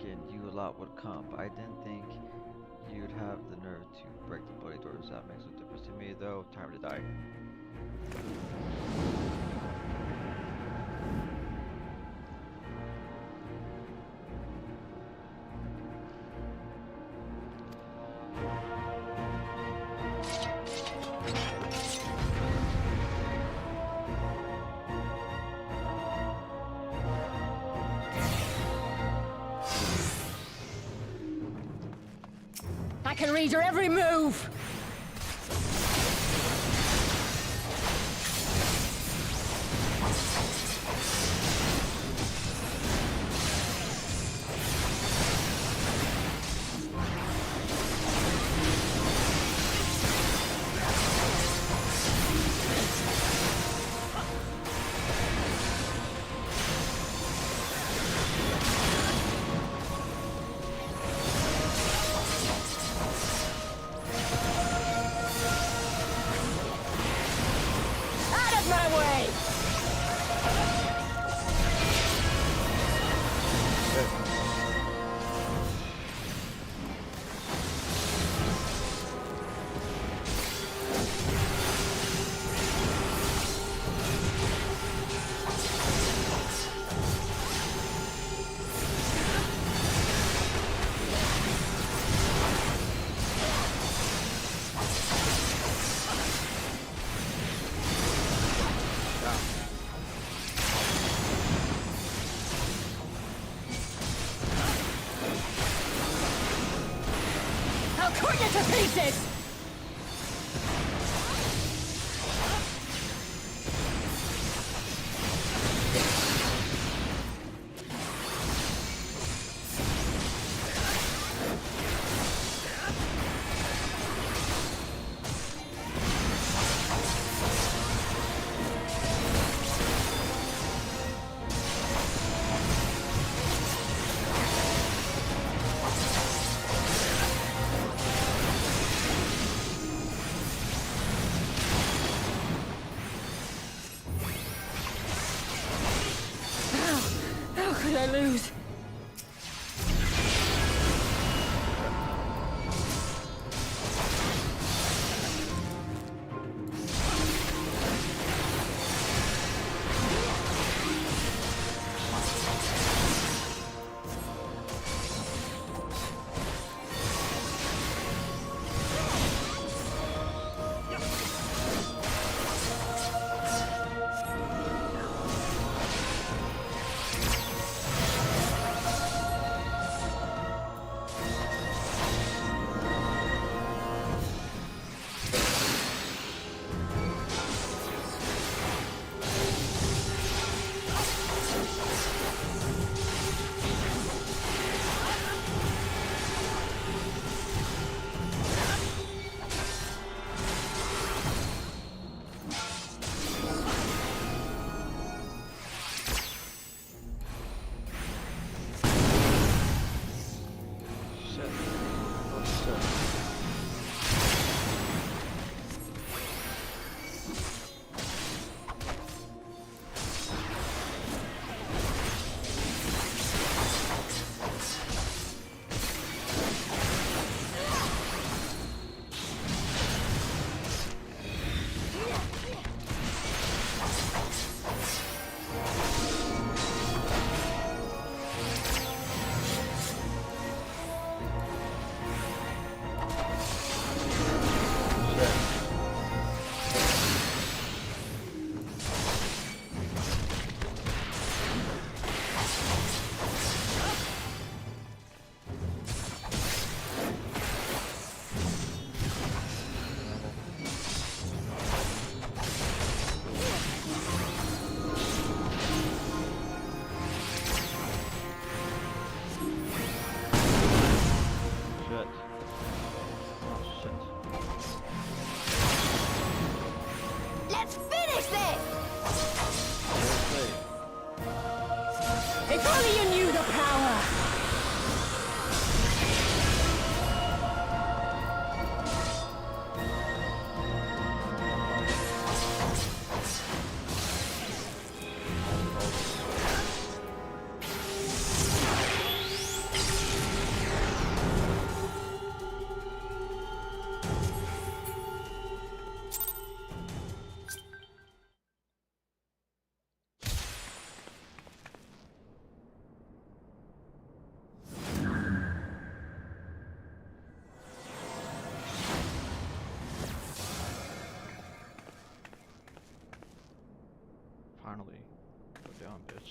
and you lot would come. But I didn't think you'd have the nerve to break the bloody doors. That makes no difference to me though. Time to die. I can read your every move! Cut you to pieces! How could I lose? If only you knew the power! Finally. Go down, bitch.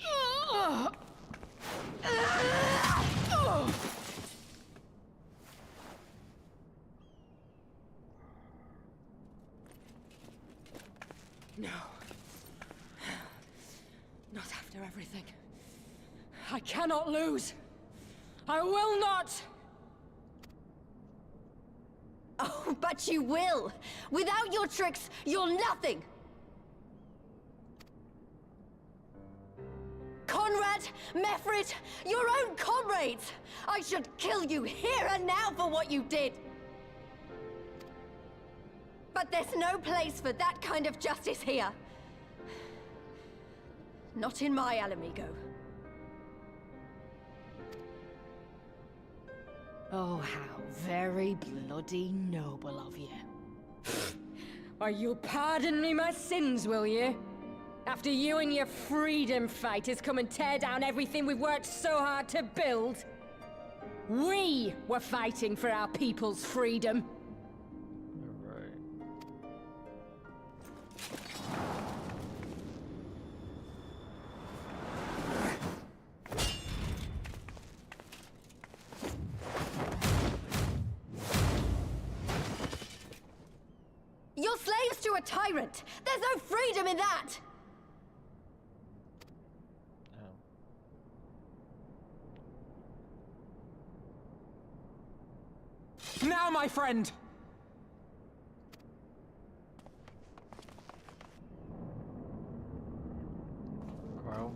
No. Not after everything. I cannot lose. I will not! Oh, but you will! Without your tricks, you're nothing! Conrad, Mefrit, your own comrades! I should kill you here and now for what you did! But there's no place for that kind of justice here. Not in my Alamigo. Oh, how very bloody noble of you. Why, you'll pardon me my sins, will you? After you and your freedom fighters come and tear down everything we've worked so hard to build. We were fighting for our people's freedom. Alright. You're slaves to a tyrant! There's no freedom in that! Now, my friend! Carl?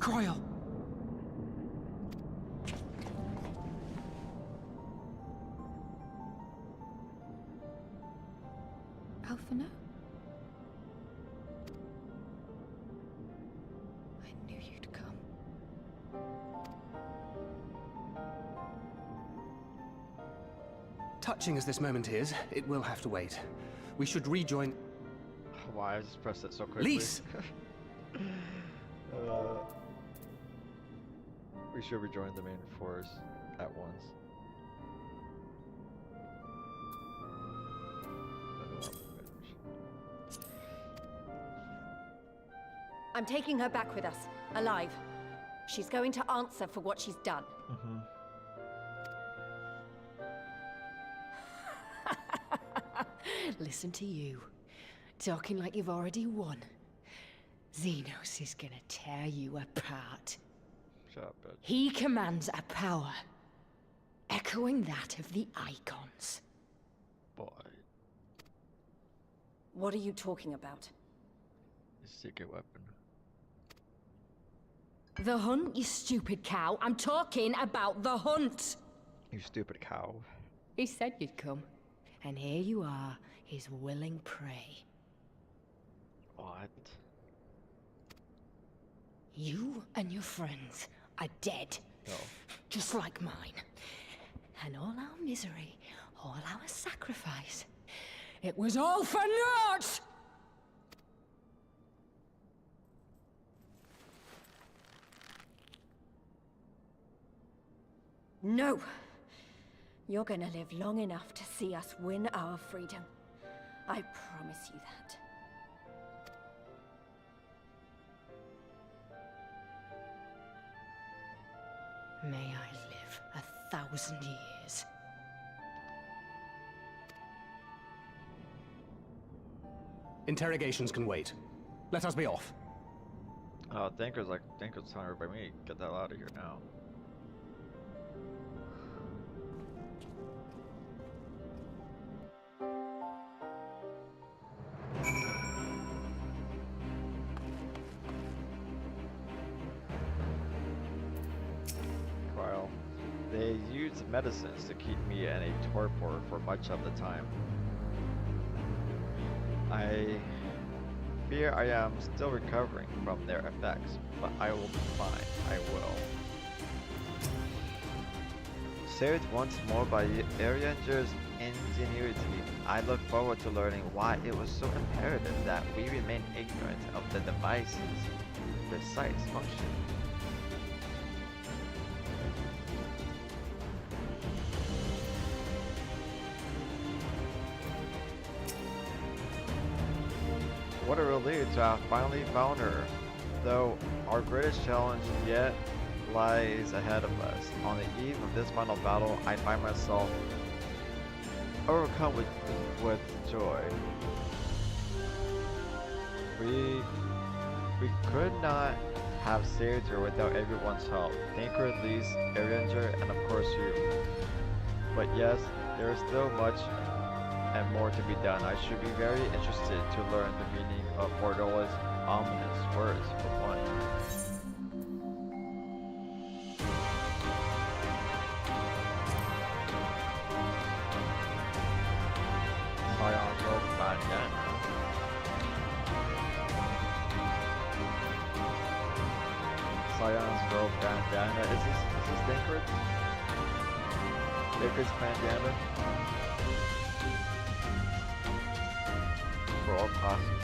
Croyle! Alphino? I knew you'd come. Touching as this moment is, it will have to wait. We should rejoin... Why I just pressed it so quickly? Lise! We should rejoin the main force at once. I'm taking her back with us, alive. She's going to answer for what she's done. Listen to you, talking like you've already won. Xenos is gonna tear you apart. Shut up, bitch. He commands a power, echoing that of the Icons. Boy. What are you talking about? His secret weapon. The hunt, you stupid cow. I'm talking about the hunt. You stupid cow. He said you'd come, and here you are, his willing prey. What? You and your friends are dead. No. Just like mine. And all our misery, all our sacrifice, it was all for naught! No! You're gonna live long enough to see us win our freedom. I promise you that. May I live 1,000 years. Interrogations can wait. Let us be off. Oh, Thinker's telling everybody, we need to get the hell out of here now. Carl, they use medicines to keep me in a torpor for much of the time. fear I am still recovering from their effects, but I will be fine. I will. Saved once more by Arianger's ingenuity, I look forward to learning why it was so imperative that we remain ignorant of the device's precise function. What a relief to have finally found her, though our greatest challenge yet lies ahead of us. On the eve of this final battle, I find myself overcome with joy. We could not have saved her without everyone's help. Thank her, Lise, Arianger, and of course you. But yes, there is still much and more to be done. I should be very interested to learn the meaning of Bordola's ominous words for one. Scion's robe bandana. Scion's robe bandana. Is this Dankard's? Dankard's bandana? For all classes.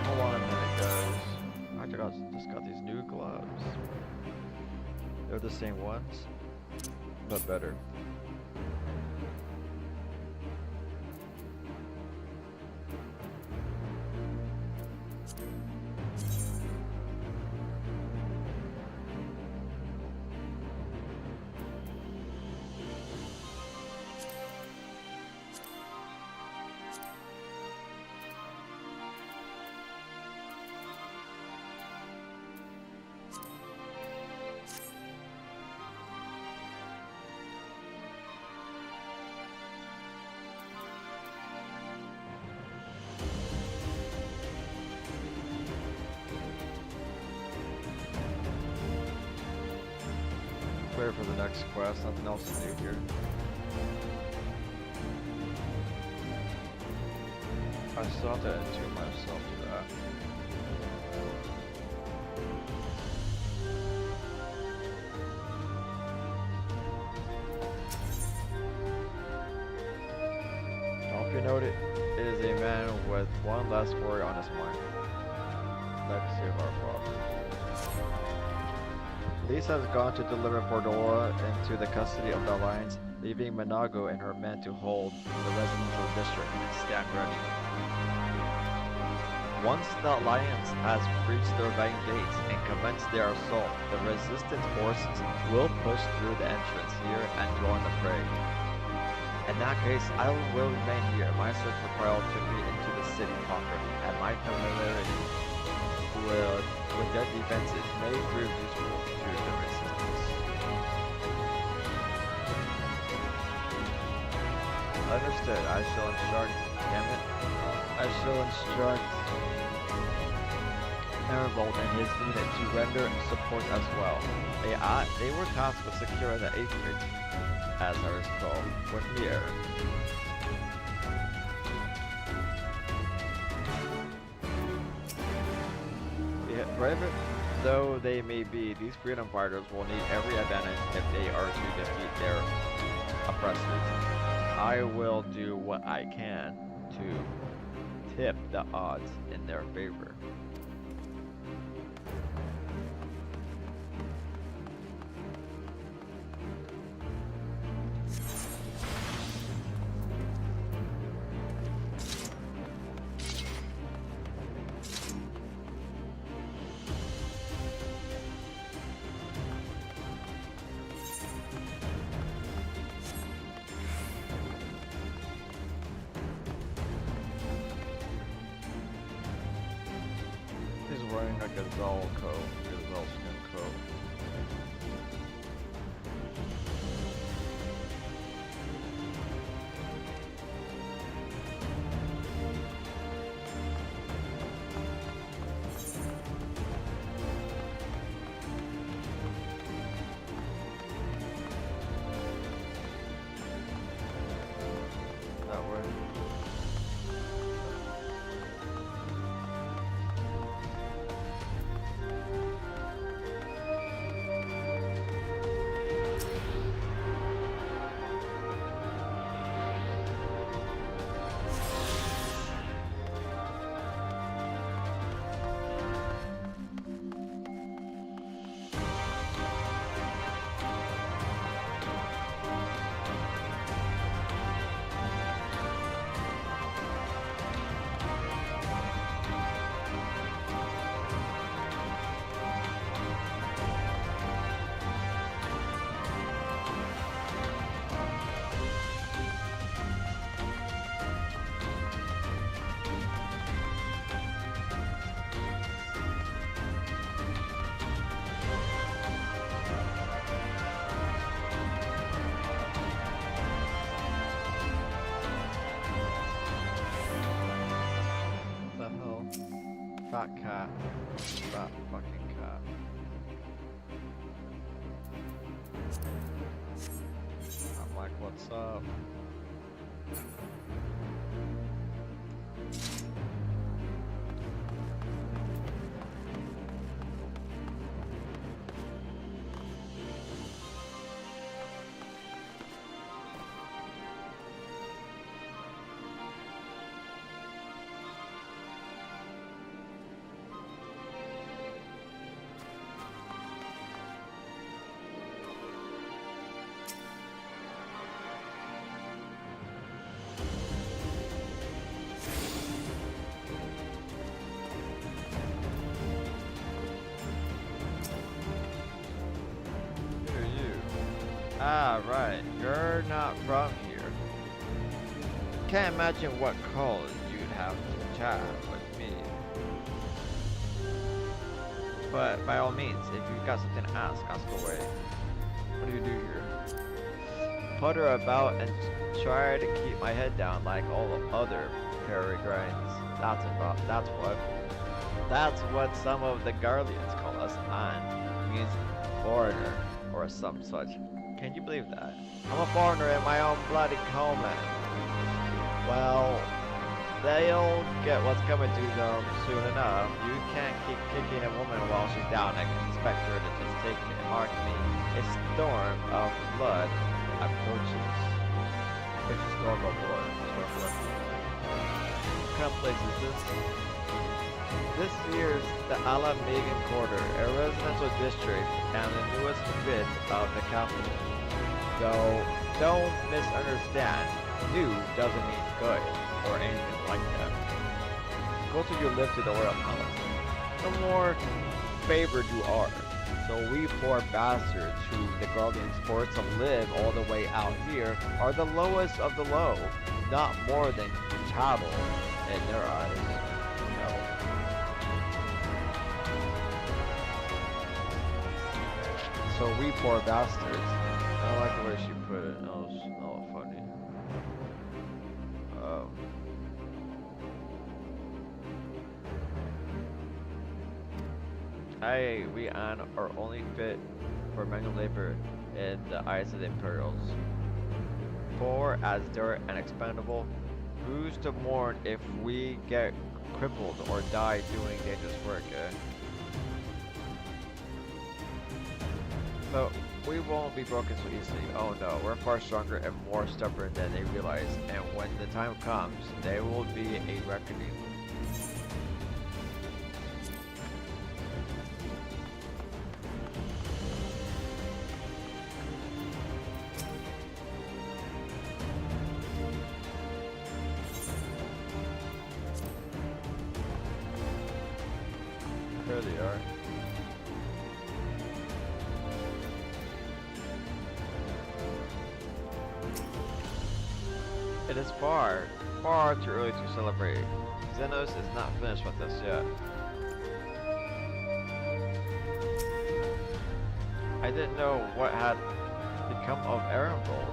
Hold on a minute, guys. I just got these new gloves. They're the same ones, but better. For the next quest, nothing else to do here. I still have to attune myself to that. If you note it is a man with one less worry on his mind. Legacy of our father. Lise has gone to deliver Bordola into the custody of the Alliance, leaving Minago and her men to hold the residential district and stand ready. Once the Alliance has breached the Ravine gates and commenced their assault, the resistance forces will push through the entrance here and join the fray. In that case, I will remain here. My search for Prial took me into the city proper, and my familiarity with their defenses may prove useful to the resistance. Understood. I shall instruct, damn it. I shall instruct Thunderbolt and his unit to render support as well. They were tasked with securing the acreage, as I recall, with me, Aaron. Brave though they may be, these freedom fighters will need every advantage if they are to defeat their oppressors. I will do what I can to tip the odds in their favor. Wearing a gazelle coat, gazelle skin coat. Fat cat. Fat fucking cat. I'm like, what's up? Ah, right. You're not from here. Can't imagine what calls you'd have to chat with me. But by all means, if you've got something to ask away. What do you do here? Putter about and try to keep my head down like all the other peregrines. That's what some of the Guardians call us. An means foreigner or some such. Can you believe that? I'm a foreigner in my own bloody homeland. Well, they'll get what's coming to them soon enough. You can't keep kicking a woman while she's down and expect her to just take it. Mark me. A storm of blood approaches. It's a storm of blood. What kind of place is this? This year's the Encoder, a residential district and the newest bit of the capital. So, don't misunderstand. New doesn't mean good or anything like that. Closer you live to the royal palace, the more favored you are. So we poor bastards who the Guardians forced to live all the way out here are the lowest of the low, not more than cattle in their eyes. No. So we poor bastards. I like the way she put it. That was funny. We are only fit for manual labor in the eyes of the Imperials. Poor as dirt and expendable, who's to mourn if we get crippled or die doing dangerous work, eh? But we won't be broken so easily. Oh no, we're far stronger and more stubborn than they realize, and when the time comes, there will be a reckoning. There they are. It is far too early to celebrate. Xenos is not finished with us yet. I didn't know what had become of Erenbold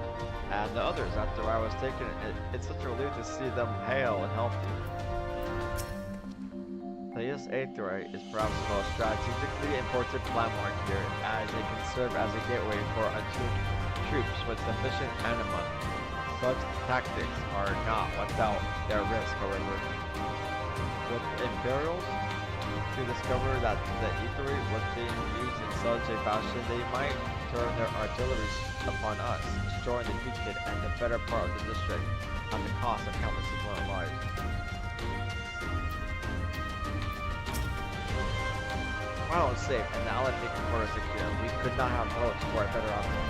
and the others after I was taken. It's such a relief to see them hale and healthy. The XIII is perhaps the most strategically important landmark here, as it can serve as a gateway for untuned troops with sufficient anima. Such tactics are not without their risk, however. With Imperials, to discover that the XIII was being used in such a fashion, they might turn their artillery upon us, destroying the beacon and the better part of the district at the cost of countless civilian lives. While it's safe and the allied making quarter secure, we could not have hoped for a better outcome.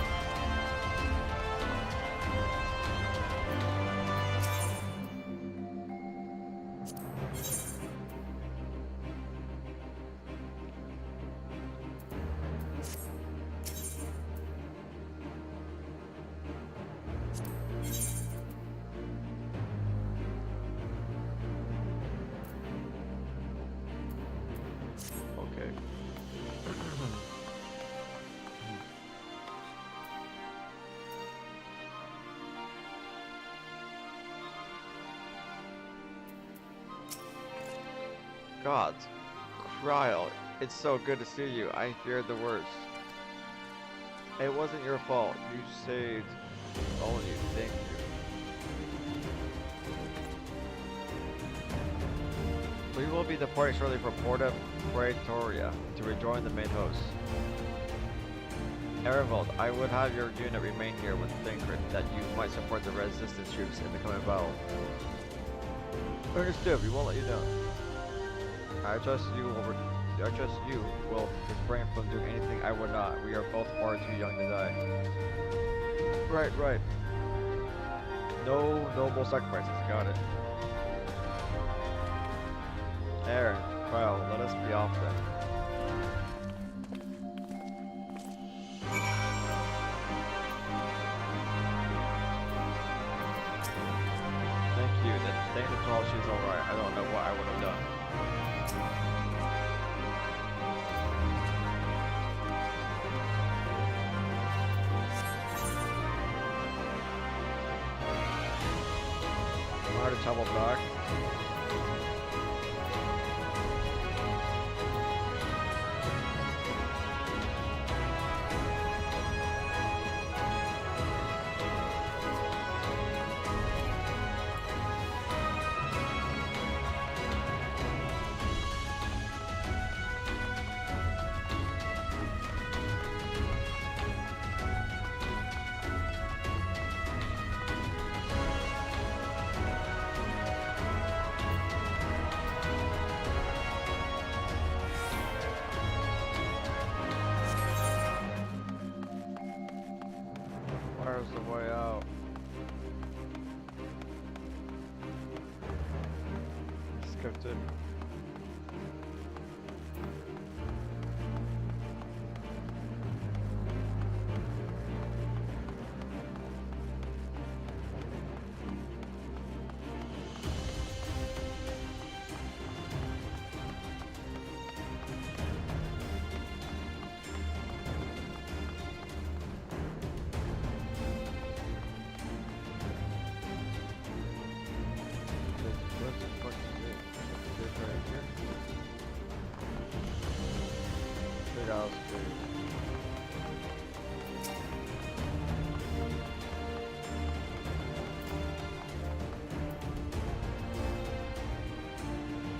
Gods, Trial, it's so good to see you. I feared the worst. It wasn't your fault. You saved only. Thank you. We will be departing shortly from Porta Pretoria to rejoin the main host. Erevold, I would have your unit remain here with Thancred, that you might support the resistance troops in the coming battle. Understood, we won't let you down. I trust you will refrain from doing anything I would not. We are both far too young to die. Right. No noble sacrifices, got it. Aaron, well, let us be off then. Thank you. Thank the 12, she's alright. I don't know what I would have done. I had to travel back. Where's the way out? Skipped it.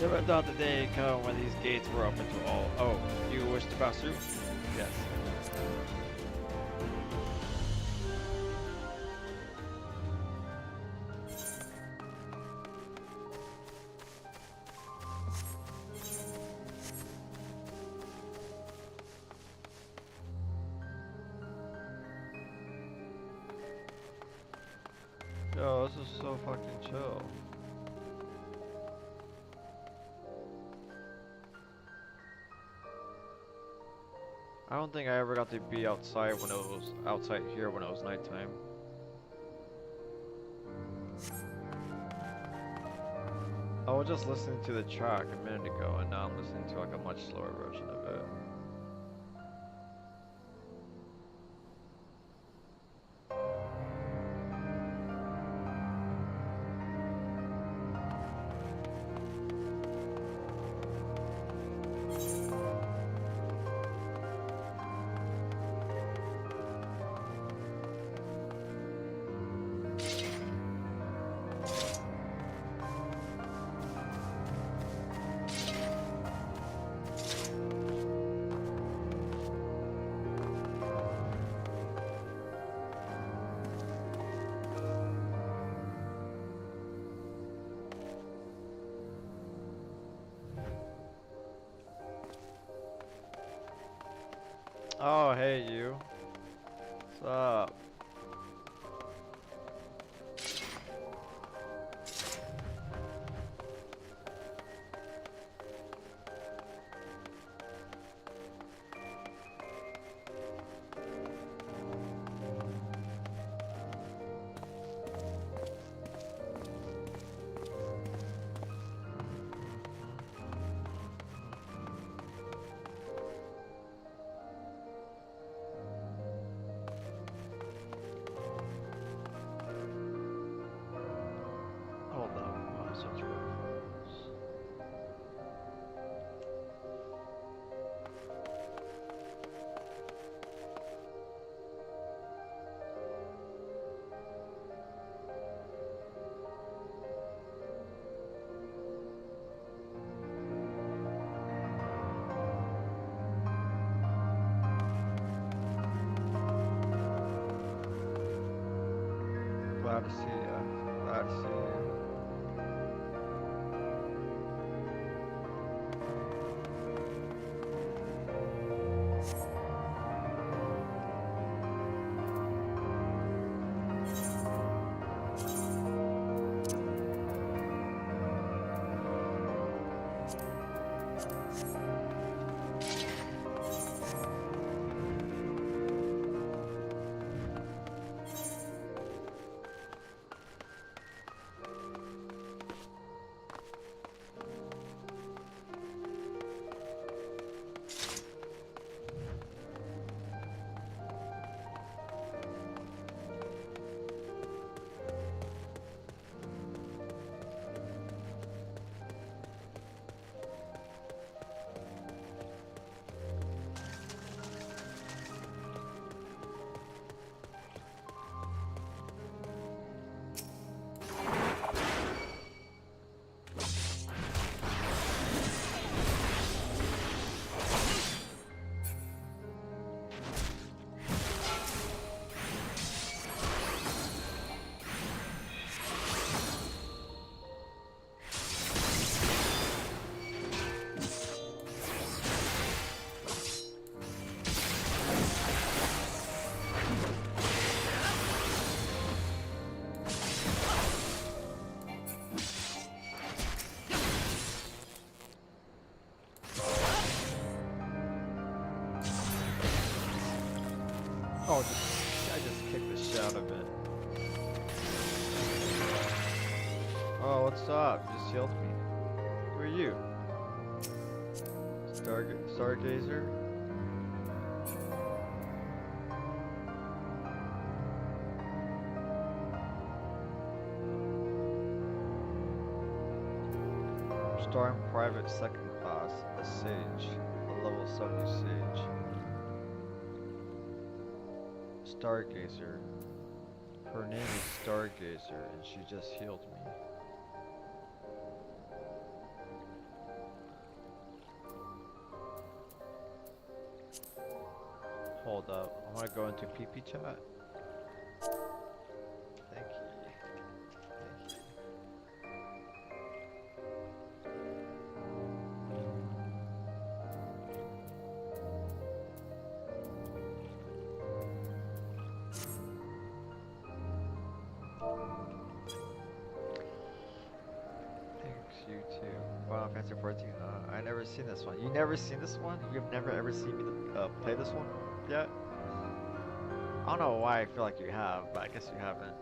Never thought the day would come when these gates were open to all. Oh, you wish to pass through? Yes. Yo, this is so fucking chill. I don't think I ever got to be outside when it was outside here when it was nighttime. I was just listening to the track a minute ago, and now I'm listening to like a much slower version of it. Oh, hey you. What's up? Glad to see you. Glad to see you. Oh, I just kicked the shit out of it. Oh, what's up? You just healed me. Who are you? Stargazer? Storm Private Second Class, a Sage, a level 70 Sage. Stargazer. Her name is Stargazer, and she just healed me. Hold up, I want to go into PP chat. Thank you. Thank you. You too. Final Fantasy 14. I never seen this one. You never seen this one? You've never ever seen me play this one yet? I don't know why I feel like you have, but I guess you haven't.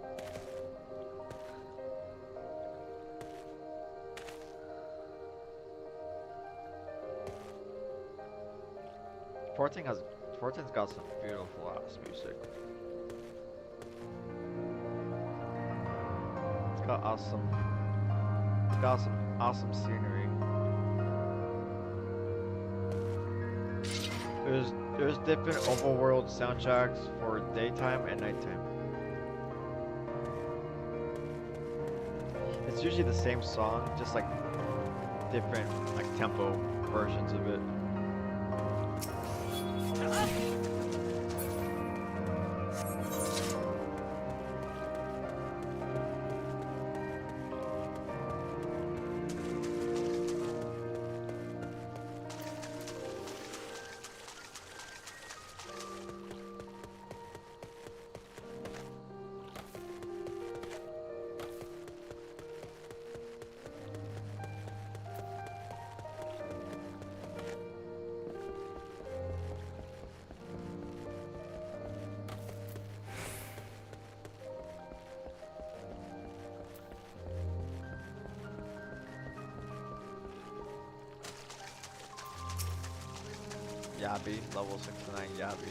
Fourteen's got some beautiful ass music. It's got some awesome scenery. There's different overworld soundtracks for daytime and nighttime. It's usually the same song, just like different like tempo versions of it. Yabi, level 69 Yabi.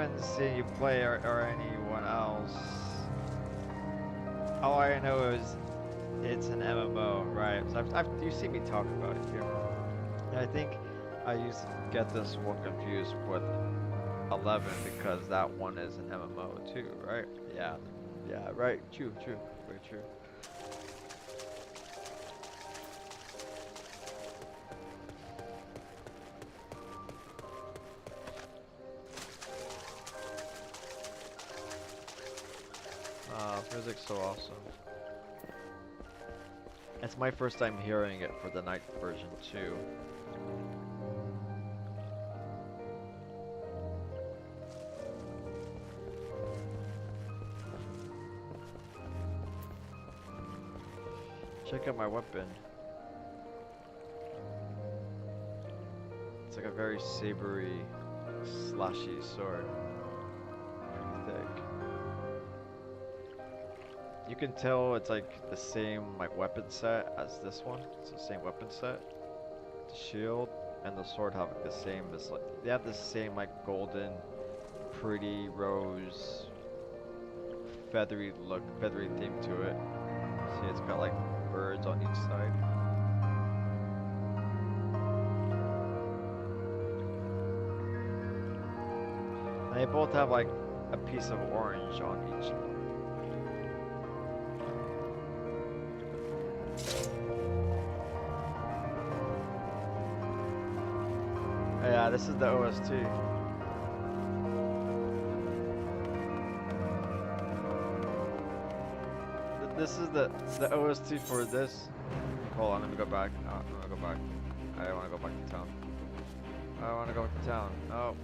haven't seen you play or anyone else. All I know is it's an MMO, right? So you see me talk about it here. And I think I used to get this one confused with 11 because that one is an MMO too, right? Yeah, yeah, right. True, very true. Music's so awesome. It's my first time hearing it for the night version too. Check out my weapon. It's like a very sabery, slashy sword. Pretty thick. You can tell it's like the same like weapon set as this one. It's the same weapon set. The shield and the sword have like the same as like they have the same like golden, pretty rose, feathery look, feathery theme to it. See, it's got like birds on each side. And they both have like a piece of orange on each. Yeah, this is the OST. This is the OST for this. Hold on, let me go back. No, let me go back. I want to go back to town. I want to go back to town. No,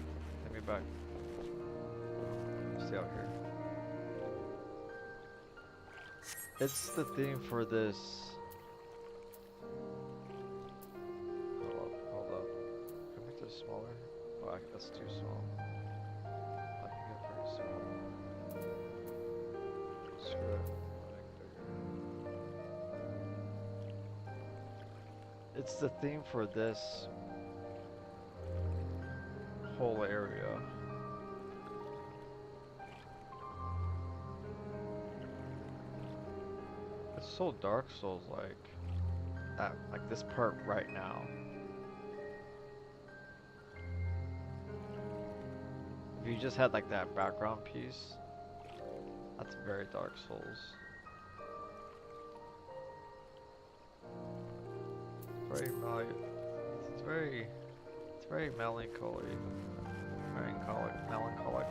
take me back. Stay out here. It's the theme for this. Smaller? Oh, that's too small. I can get pretty small. Screw it. It's the theme for this whole area. It's so Dark Souls like this part right now. If you just had like that background piece, that's very Dark Souls. It's very melancholy. Melancholic.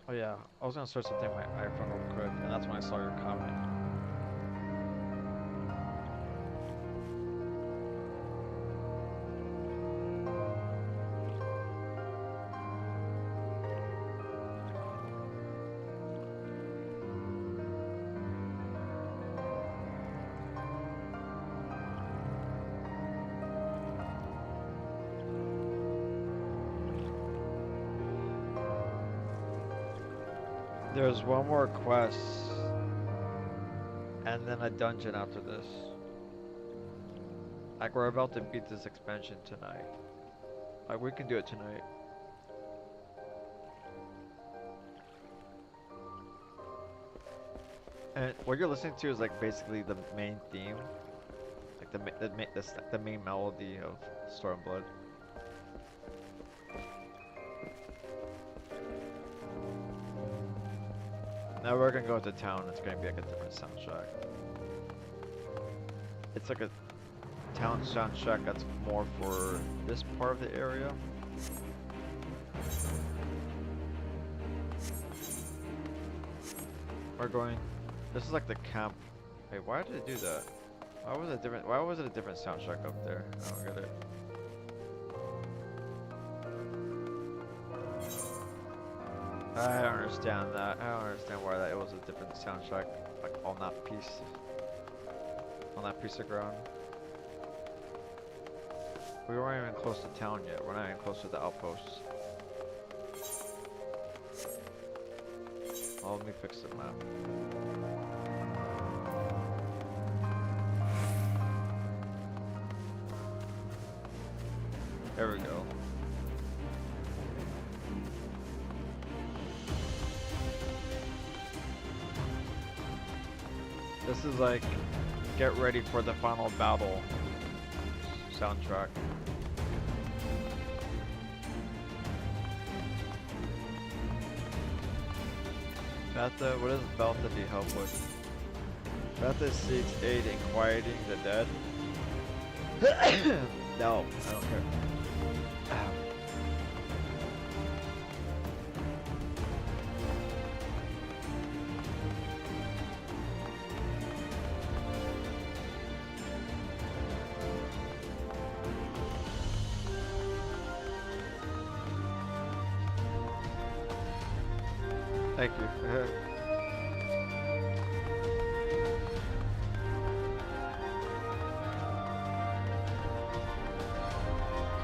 Oh yeah, I was gonna start something on my iPhone real quick, and that's when I saw your comment. There's one more quest, and then a dungeon after this. Like, we're about to beat this expansion tonight. Like, we can do it tonight. And what you're listening to is like basically the main theme, like the main melody of Stormblood. Now we're gonna go to town. It's gonna be like a different soundtrack. It's like a town soundtrack that's more for this part of the area. We're going. This is like the camp. Wait, why did it do that? Why was it a different soundtrack up there? I don't get it. I don't understand that. I don't understand why it was a different soundtrack, like on that piece of ground. We weren't even close to town yet. We're not even close to the outposts. Oh, let me fix the map. There we go. This is like, get ready for the final battle soundtrack. Betha, what does Belta need help with? Betha seeks aid in quieting the dead. No, I don't care. Thank you.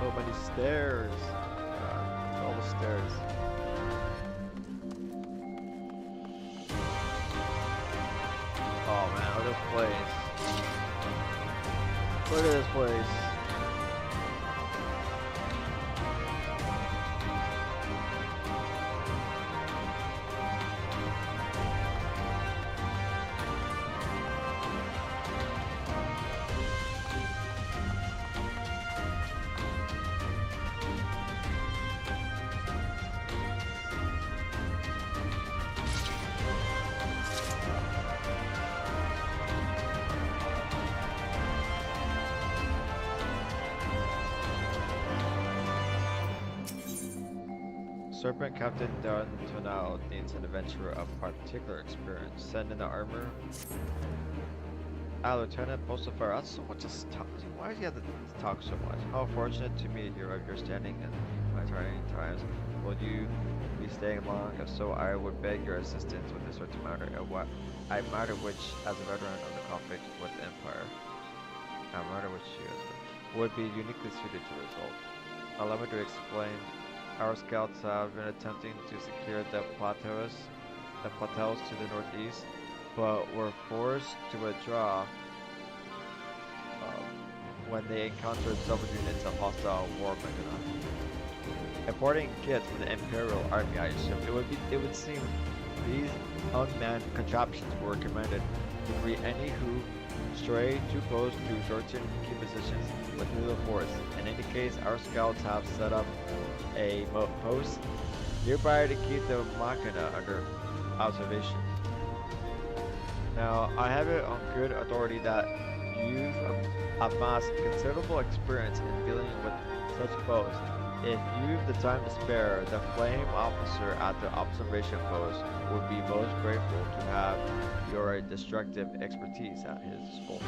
So many stairs. All the stairs. Oh man, look at this place. Look at this place. Serpent Captain Don Tonal needs an adventurer of particular experience. Send in the armor. Lieutenant Postafar, that's so much to talk. Why do you have to talk so much? How fortunate to meet a hero of your standing in my trying times. Will you be staying long? If so, I would beg your assistance with a certain matter, a matter which, as a veteran of the conflict with the Empire, a matter which would be uniquely suited to resolve. Allow me to explain. Our scouts have been attempting to secure the plateaus to the northeast, but were forced to withdraw when they encountered several units of hostile war mechana. Importing kits from the Imperial Army, I assume it would seem these unmanned contraptions were commanded to free any who stray too close to certain key positions within the force. In any case, our scouts have set up a post nearby to keep the machina under observation. Now, I have it on good authority that you've amassed considerable experience in dealing with such foes. If you've the time to spare, the flame officer at the observation post would be most grateful to have your destructive expertise at his disposal.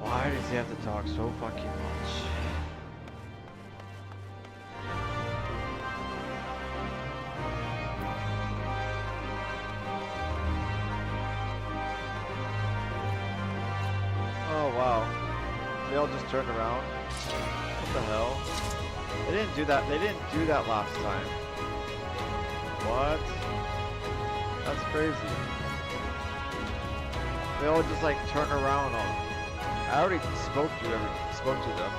Why does he have to talk so fucking much? Oh wow. They all just turned around. What the hell? They didn't do that. They didn't do that last time. What? That's crazy. They all just like turn around on. I already spoke to them,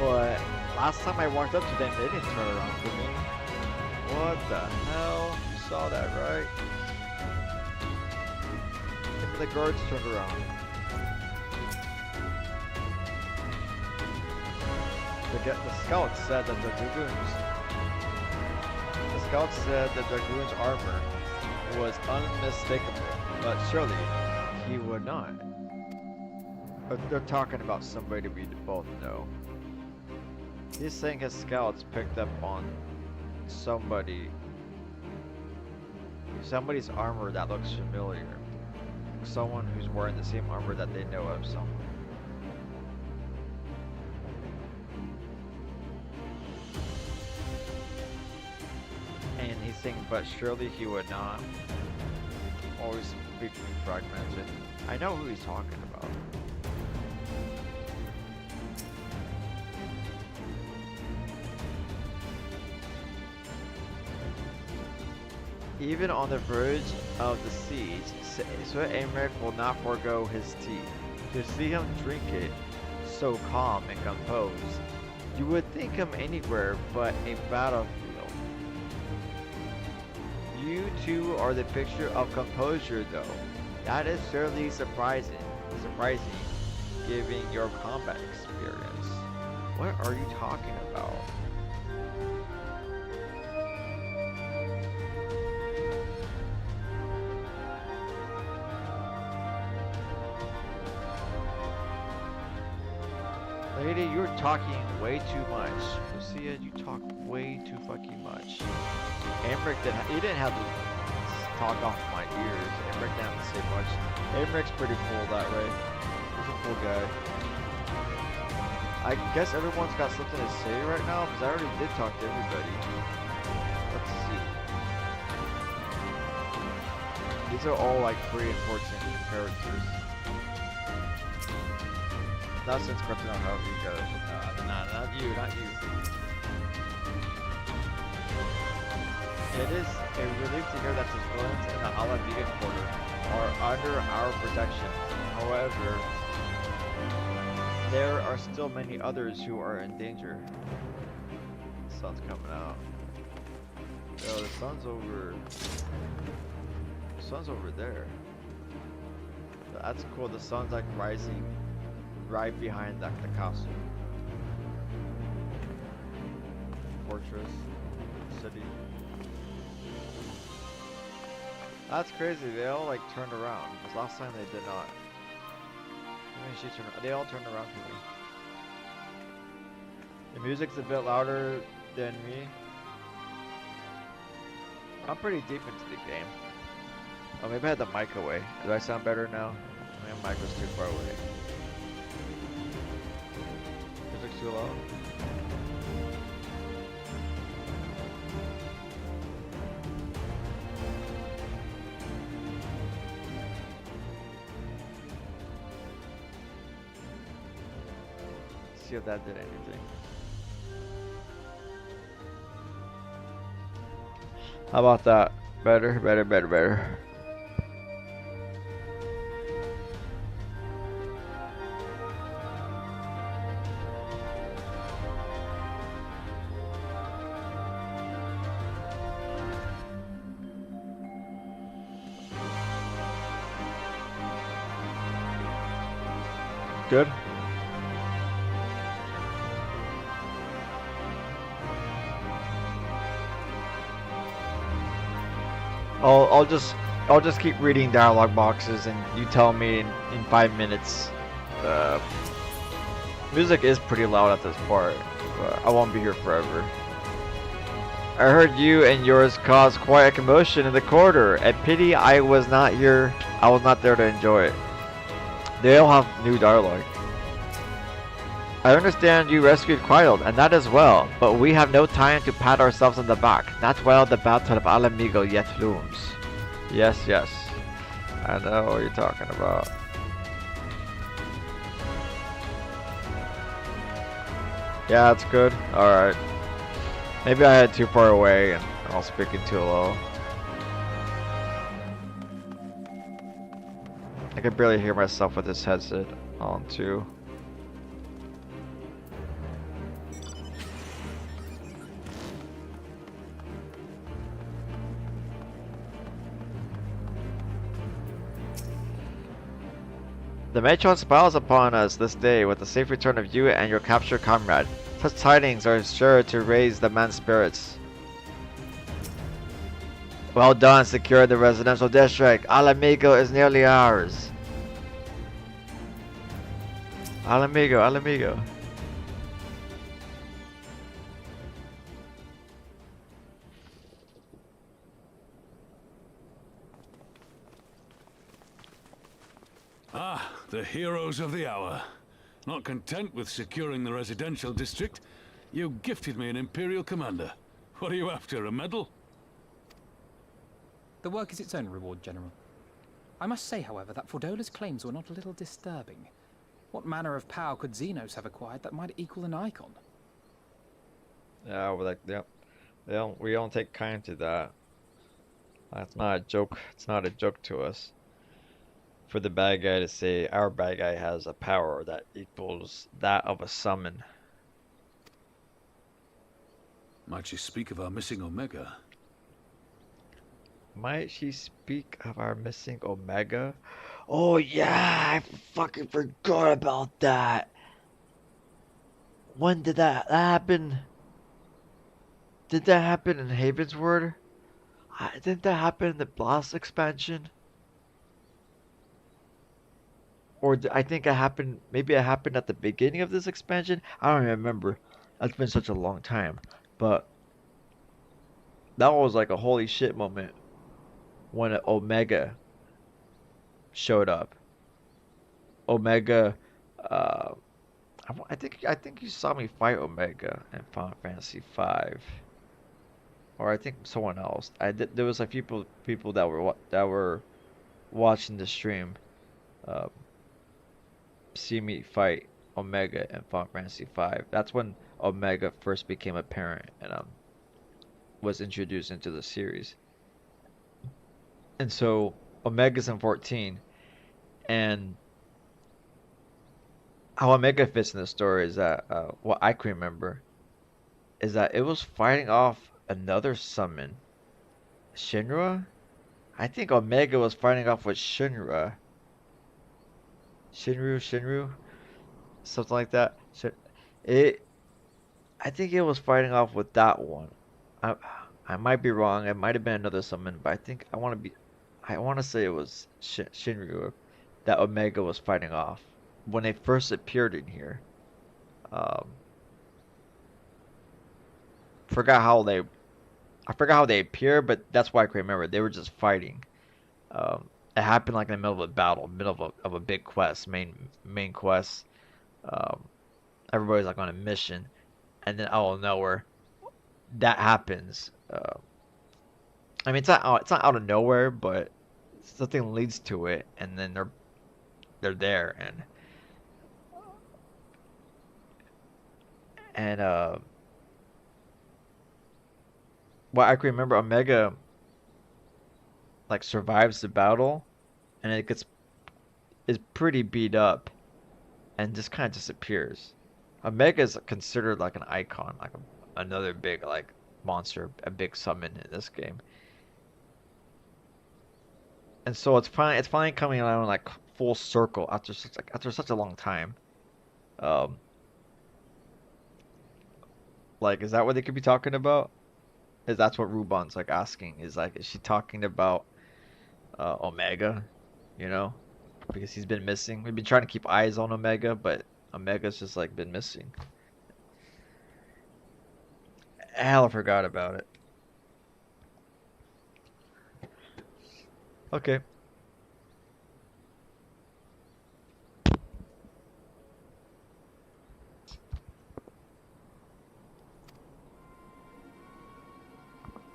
but last time I walked up to them, they didn't turn around to me. What the hell? You saw that, right? Even the guards turned around. The scouts said that the dragoon's armor was unmistakable, but surely he would not. But they're talking about somebody we both know. He's saying his scouts picked up on somebody's armor that looks familiar. Someone who's wearing the same armor that they know of somewhere. And he's saying, but surely he would not. Always speaking fragmented. I know who he's talking about. Even on the verge of the siege, Sir Emmerich will not forego his tea. To see him drink it, so calm and composed, You would think him anywhere but a battlefield. You two are the picture of composure, though. That is certainly surprising, given your combat experience. What are you talking about? Lady, you're talking way too much. Lucia, you talk way too fucking much. Emmerich didn't have to talk off my ears. Emmerich didn't have to say much. Emmerich's pretty cool that way. He's a cool guy. I guess everyone's got something to say right now because I already did talk to everybody. Let's see. These are all like pretty important characters. Not since Krypton, however you go. Not you. It is a relief to hear that the civilians in the Alameda quarter are under our protection. However, there are still many others who are in danger. The sun's coming out. Yo, the sun's over. The sun's over there. That's cool. The sun's like rising right behind the castle. Fortress. City. That's crazy. They all like turned around. Because last time they did not. I mean, she turned. They all turned around for me. The music's a bit louder than me. I'm pretty deep into the game. Oh, maybe I had the mic away. Do I sound better now? My mic was too far away. Music's too loud. See if that did anything. How about that? Better. Good. I'll just keep reading dialogue boxes and you tell me in 5 minutes. Music is pretty loud at this part, but I won't be here forever. I heard you and yours caused quite a commotion in the corridor. A pity I was not there to enjoy it. They all have new dialogue. I understand you rescued Quidel, and that as well, but we have no time to pat ourselves on the back. Not while the battle of Alamigo yet looms. Yes. I know what you're talking about. Yeah, that's good. Alright. Maybe I had too far away and I was speaking too low. I can barely hear myself with this headset on too. The Matron smiles upon us this day with the safe return of you and your captured comrade. Such tidings are sure to raise the man's spirits. Well done, secure the residential district. Alamigo is nearly ours. Alamigo. Ah, the heroes of the hour. Not content with securing the residential district, you gifted me an Imperial Commander. What are you after, a medal? The work is its own reward, General. I must say, however, that Fordola's claims were not a little disturbing. What manner of power could Xenos have acquired that might equal an icon? Yeah, we don't take kind to that. That's not a joke. It's not a joke to us. For the bad guy to say our bad guy has a power that equals that of a summon. Might she speak of our missing Omega? Might she speak of our missing Omega? Oh yeah, I fucking forgot about that. When did that happen? Did that happen in Havensward? Didn't that happen in the Blast expansion? Or I think it happened, maybe it happened at the beginning of this expansion? I don't remember. That's been such a long time. But that was like a holy shit moment when an Omega showed up. Omega, I think you saw me fight Omega in Final Fantasy V, or I think someone else. There was a few people that were watching the stream, see me fight Omega in Final Fantasy V. That's when Omega first became apparent and was introduced into the series. And so Omega's in 14, and how Omega fits in the story is that what I can remember is that it was fighting off another summon, Shinra. I think Omega was fighting off with Shinra. Shinru, something like that. I think it was fighting off with that one. I might be wrong. It might have been another summon, but I want to say it was Shinru that Omega was fighting off when they first appeared in here. I forgot how they appeared, but that's why I can remember. They were just fighting. It happened like in the middle of a battle, middle of a big quest, main quest. Everybody's like on a mission, and then out of nowhere, that happens. I mean, it's not out of nowhere, but something leads to it, and then they're there, and well, I can remember Omega like survives the battle, and is pretty beat up, and just kind of disappears. Omega is considered like an icon, like another big like monster, a big summon in this game. And so it's finally coming around like full circle after such a long time. Like, is that what they could be talking about? That's what Ruban's like asking? Is she talking about Omega? You know, because he's been missing. We've been trying to keep eyes on Omega, but Omega's just like been missing. Hell, I forgot about it. Okay.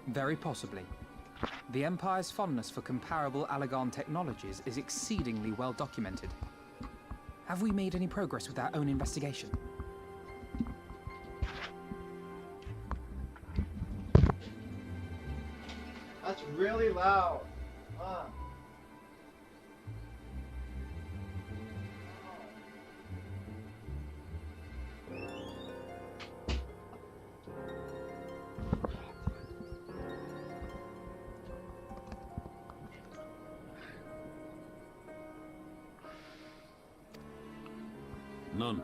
Very possibly. The Empire's fondness for comparable Allagan technologies is exceedingly well documented. Have we made any progress with our own investigation? That's really loud. None.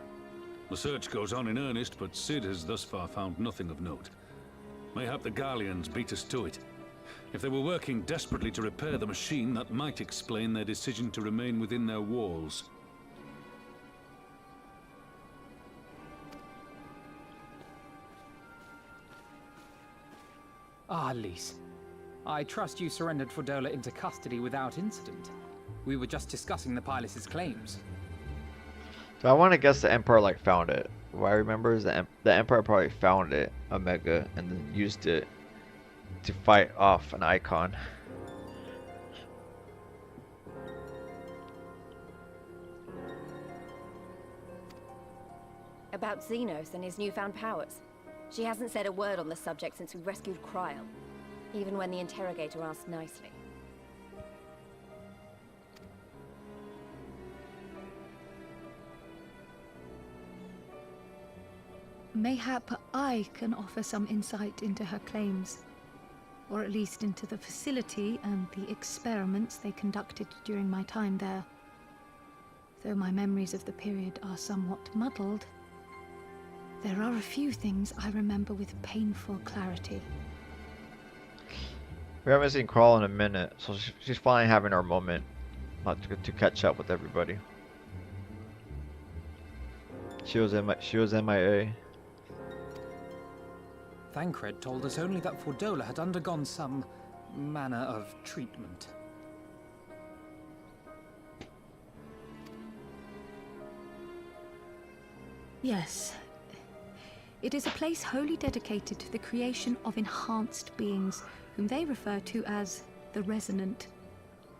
The search goes on in earnest, but Sid has thus far found nothing of note. Mayhap the Garleans beat us to it. If they were working desperately to repair the machine, that might explain their decision to remain within their walls. Ah, Lise. I trust you surrendered Fordola into custody without incident. We were just discussing the pilot's claims. So I want to guess the Empire like found it. What I remember is the Empire probably found it, Omega, and then used it to fight off an icon. About Xenos and his newfound powers. She hasn't said a word on the subject since we rescued Kryl, even when the interrogator asked nicely. mayhap I can offer some insight into her claims, or at least into the facility and the experiments they conducted during my time there. Though my memories of the period are somewhat muddled, there are a few things I remember with painful clarity. We haven't seen Crawl in a minute, so she's finally having her moment to catch up with everybody. She was MIA. Thancred told us only that Fordola had undergone some manner of treatment. Yes. It is a place wholly dedicated to the creation of enhanced beings, whom they refer to as the Resonant.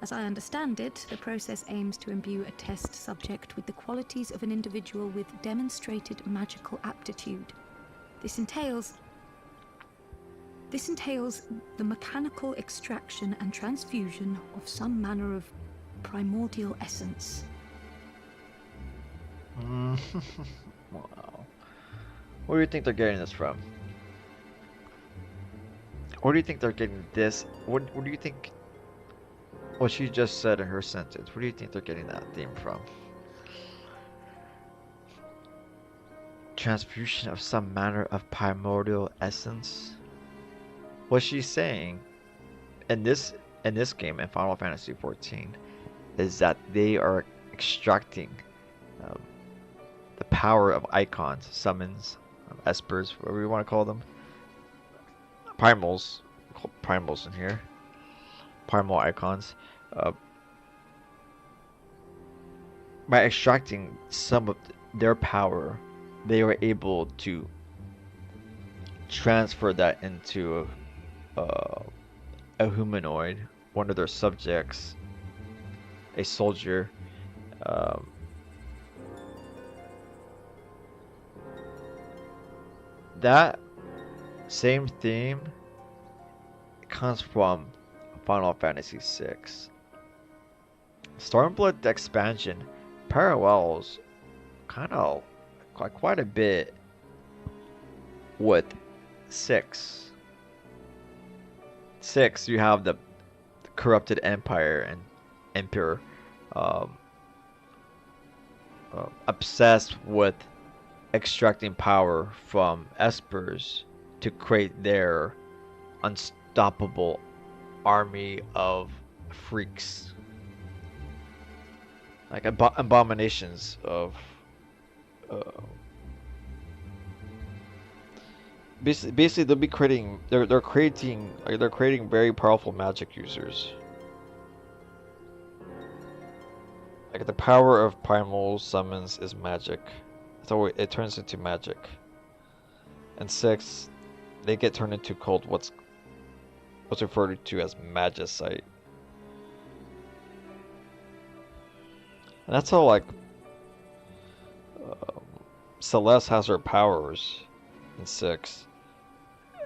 As I understand it, the process aims to imbue a test subject with the qualities of an individual with demonstrated magical aptitude. This entails the mechanical extraction and transfusion of some manner of primordial essence. Wow. Where do you think they're getting this from? Where do you think they're getting this? What do you think? What she just said in her sentence. Where do you think they're getting that theme from? Transfusion of some manner of primordial essence. What she's saying in this game in Final Fantasy XIV is that they are extracting the power of icons, summons, espers, whatever you want to call them, primals. We'll call primals in here. Primal icons. By extracting some of their power, they were able to transfer that into a humanoid, one of their subjects, a soldier. That same theme comes from Final Fantasy VI. Stormblood expansion parallels quite a bit with 6. 6, you have the corrupted empire and emperor obsessed with extracting power from espers to create their unstoppable army of freaks, like abominations of basically they'll be creating they're creating very powerful magic users. Like the power of primal summons is magic. So it turns into magic. And 6, they get turned into called what's referred to as magicite. And that's how like Celeste has her powers in 6,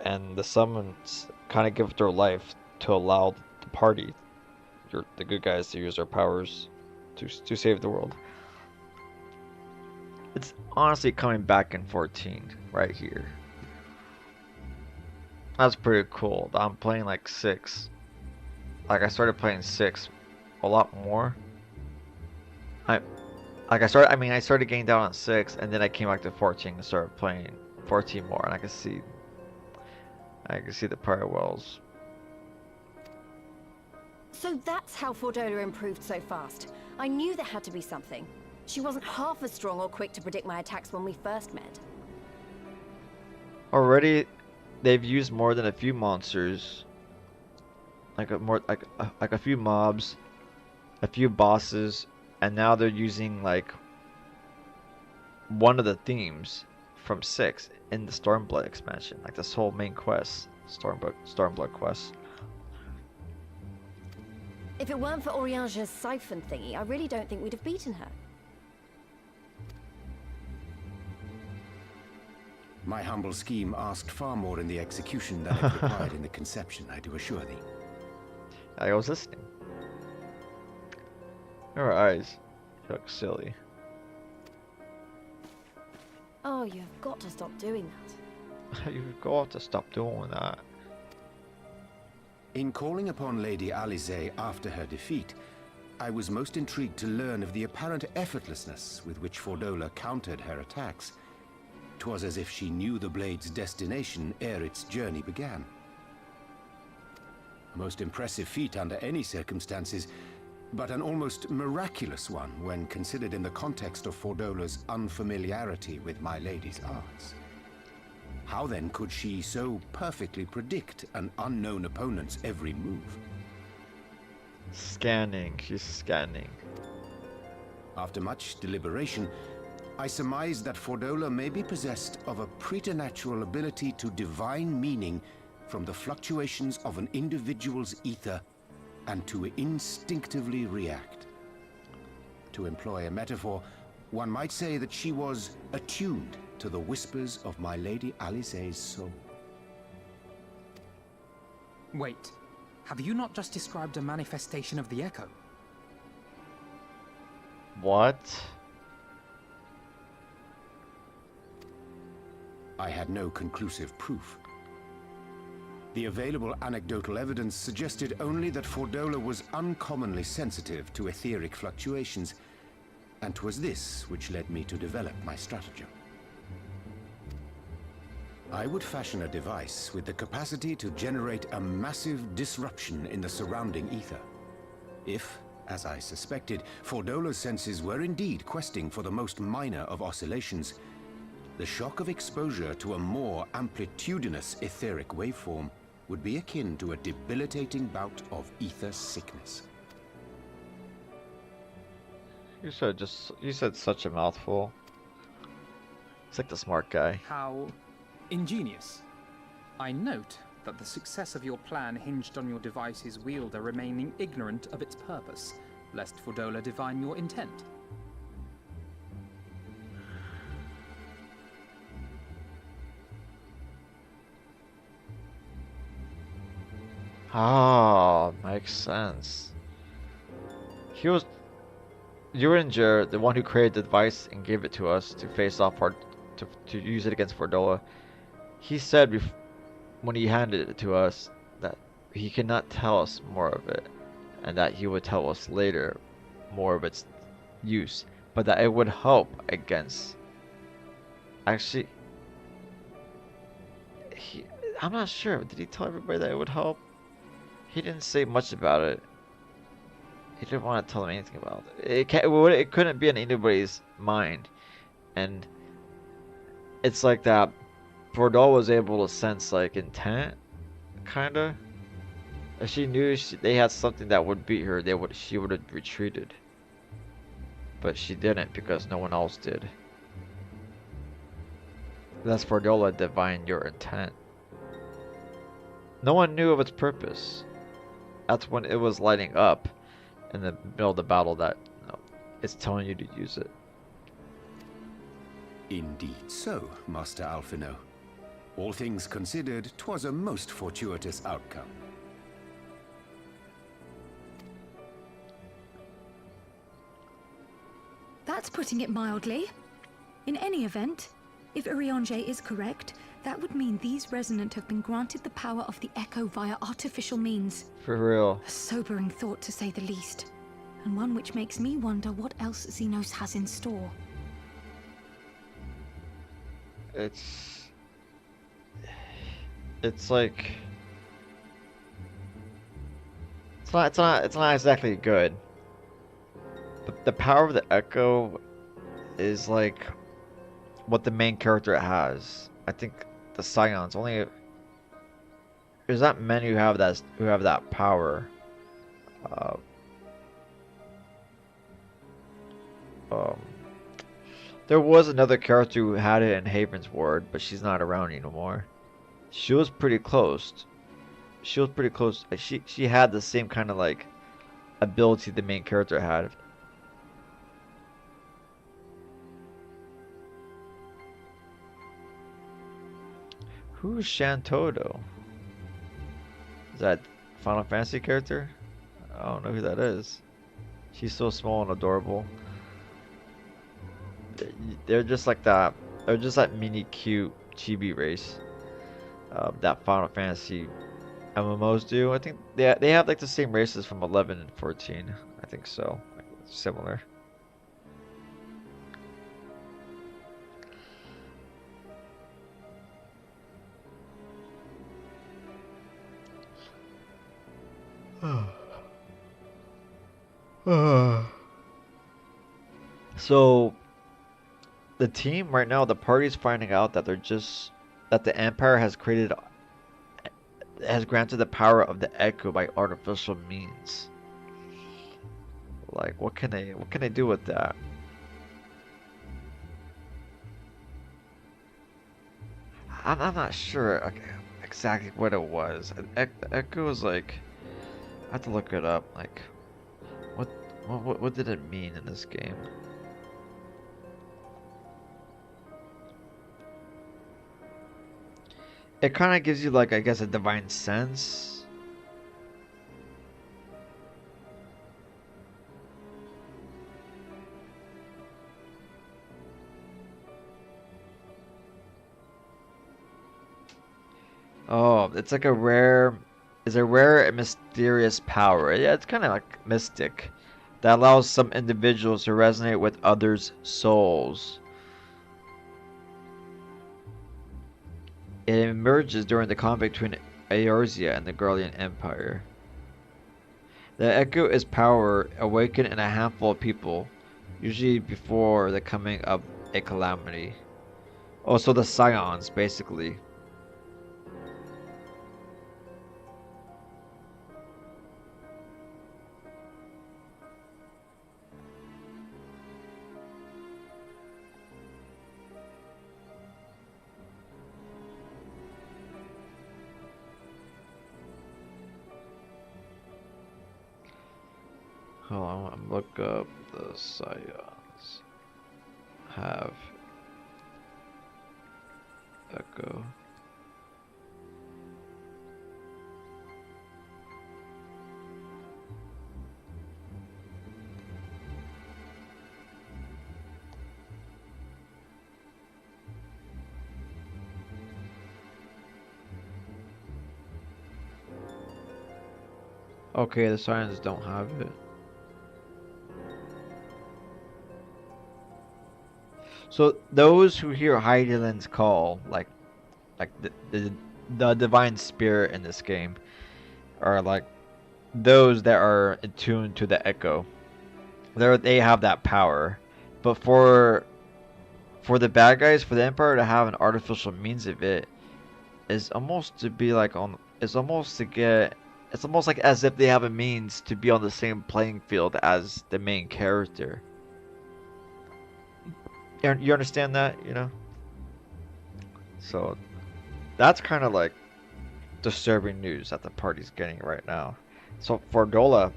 and the summons kind of give their life to allow the party, the good guys, to use their powers to save the world. It's honestly coming back in 14 right here. That's pretty cool. I'm playing like 6. Like I started playing 6 a lot more. I started getting down on 6, and then I came back to 14 and started playing 14 more, and I can see the parallels. So that's how Fordola improved so fast. I knew there had to be something. She wasn't half as strong or quick to predict my attacks when we first met. Already, they've used more than a few monsters, like a few mobs, a few bosses, and now they're using like one of the themes from 6 in the Stormblood expansion, like this whole main quest, Stormblood quest. If it weren't for Oriange's siphon thingy, I really don't think we'd have beaten her. My humble scheme asked far more in the execution than it required in the conception, I do assure thee. I was listening. Her eyes look silly. Oh, you've got to stop doing that. You've got to stop doing that. In calling upon Lady Alisaie after her defeat, I was most intrigued to learn of the apparent effortlessness with which Fordola countered her attacks. 'Twas as if she knew the blade's destination ere its journey began. A most impressive feat under any circumstances, but an almost miraculous one when considered in the context of Fordola's unfamiliarity with my lady's arts. How then could she so perfectly predict an unknown opponent's every move? Scanning, she's scanning. After much deliberation, I surmised that Fordola may be possessed of a preternatural ability to divine meaning from the fluctuations of an individual's ether and to instinctively react. To employ a metaphor, one might say that she was attuned to the whispers of my Lady Alisaie's soul. Wait, have you not just described a manifestation of the Echo? What? I had no conclusive proof. The available anecdotal evidence suggested only that Fordola was uncommonly sensitive to etheric fluctuations, and 'twas this which led me to develop my stratagem. I would fashion a device with the capacity to generate a massive disruption in the surrounding ether. If, as I suspected, Fordola's senses were indeed questing for the most minor of oscillations, the shock of exposure to a more amplitudinous etheric waveform would be akin to a debilitating bout of ether sickness. You said such a mouthful. It's like the smart guy. How ingenious. I note that the success of your plan hinged on your device's wielder remaining ignorant of its purpose, lest Fordola divine your intent. Ah, makes sense. Uringer, the one who created the device and gave it to us to face off to use it against Fordola, he said when he handed it to us that he could not tell us more of it, and that he would tell us later more of its use, but that it would help against. Actually, I'm not sure. Did he tell everybody that it would help? He didn't say much about it. He didn't want to tell them anything about it. It couldn't be in anybody's mind, and it's like that. Fordola was able to sense like intent, kinda. If she knew they had something that would beat her, she would have retreated. But she didn't because no one else did. That's Fordola divine your intent. No one knew of its purpose. That's when it was lighting up in the middle of the battle that it's telling you to use it. Indeed so, Master Alphino. All things considered, 'twas a most fortuitous outcome. That's putting it mildly. In any event, if Urianger is correct, that would mean these Resonant have been granted the power of the Echo via artificial means. For real. A sobering thought, to say the least, and one which makes me wonder what else Xenos has in store. It's like it's not exactly good. But the power of the Echo is like what the main character has. I think the Scions only there's not many who have that power. There was another character who had it in Haven's Ward, but she's not around anymore. She was pretty close. Like she had the same kind of like ability the main character had. Who's Shantoto? Is that Final Fantasy character? I don't know who that is. She's so small and adorable. They're just like that They're just like mini cute chibi race that Final Fantasy MMOs do. I think they have like the same races from 11 and 14. I think so. Like, similar. So the team right now, the party's finding out that that the Empire has granted the power of the Echo by artificial means. Like, what can they do with that? I'm not sure exactly what it was. Echo is like, I have to look it up. Like, what did it mean in this game? It kind of gives you, like, I guess, a divine sense. Oh, it's like a rare and mysterious power. Yeah, it's kind of like mystic that allows some individuals to resonate with others' souls. It emerges during the conflict between Eorzea and the Guardian Empire. The Echo is power awakened in a handful of people, usually before the coming of a calamity. Oh, so the Scions, basically. Hold on, I'm look up the Scions. Have Echo. Okay, the Scions don't have it. So those who hear Heidelin's call, like the divine spirit in this game, are like those that are attuned to the Echo. They have that power, but for the bad guys, for the Empire to have an artificial means of it, is almost to be like on. It's almost to get. It's almost like as if they have a means to be on the same playing field as the main character. You understand that, you know? So that's kind of like disturbing news that the party's getting right now. So Fordola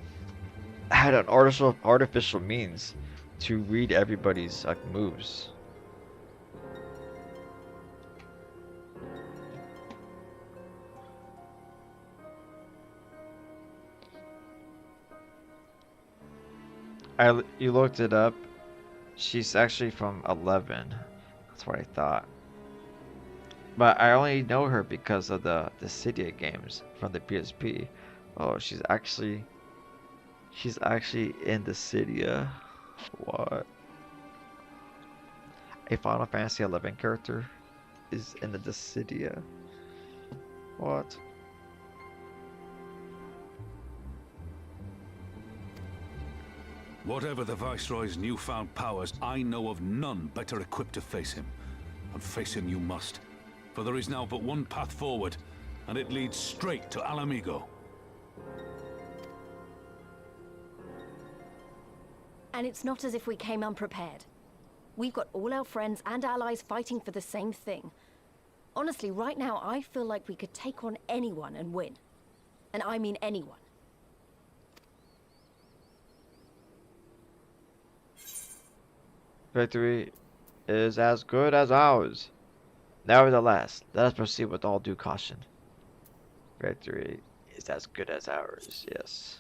had an artificial means to read everybody's like moves. You looked it up. She's actually from 11. That's what I thought. But I only know her because of the Cydia games from the PSP. Oh, she's actually in the Cydia. What? A Final Fantasy 11 character is in the Cydia. What? Whatever the Viceroy's newfound powers, I know of none better equipped to face him. And face him you must. For there is now but one path forward, and it leads straight to Alamigo. And it's not as if we came unprepared. We've got all our friends and allies fighting for the same thing. Honestly, right now, I feel like we could take on anyone and win. And I mean anyone. Victory is as good as ours. Nevertheless, let us proceed with all due caution. Victory is as good as ours, yes.